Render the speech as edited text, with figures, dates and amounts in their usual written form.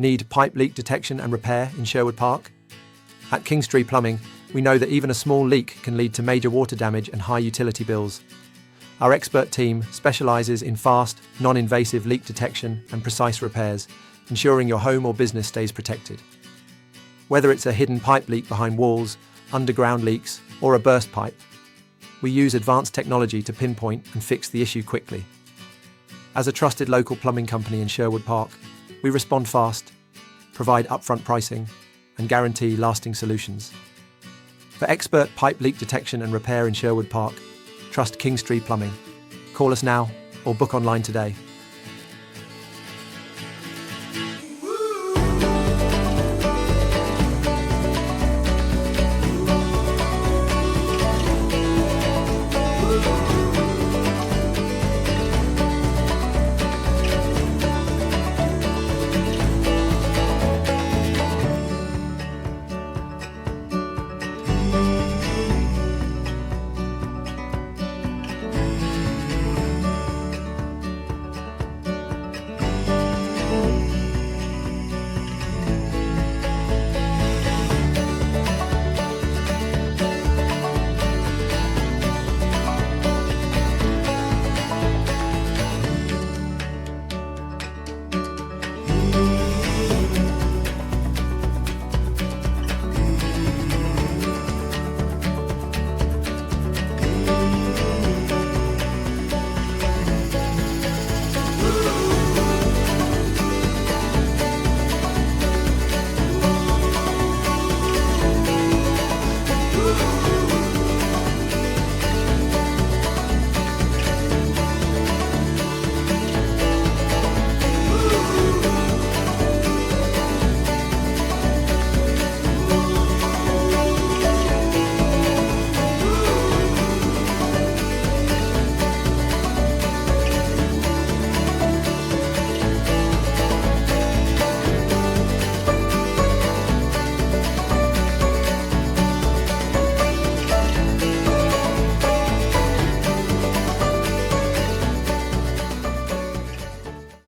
Need pipe leak detection and repair in Sherwood Park? At Kingstree Plumbing, we know that even a small leak can lead to major water damage and high utility bills. Our expert team specialises in fast, non-invasive leak detection and precise repairs, ensuring your home or business stays protected. Whether it's a hidden pipe leak behind walls, underground leaks, or a burst pipe, we use advanced technology to pinpoint and fix the issue quickly. As a trusted local plumbing company in Sherwood Park, we respond fast, provide upfront pricing, and guarantee lasting solutions. For expert pipe leak detection and repair in Sherwood Park, trust Kingstree Plumbing. Call us now or book online today.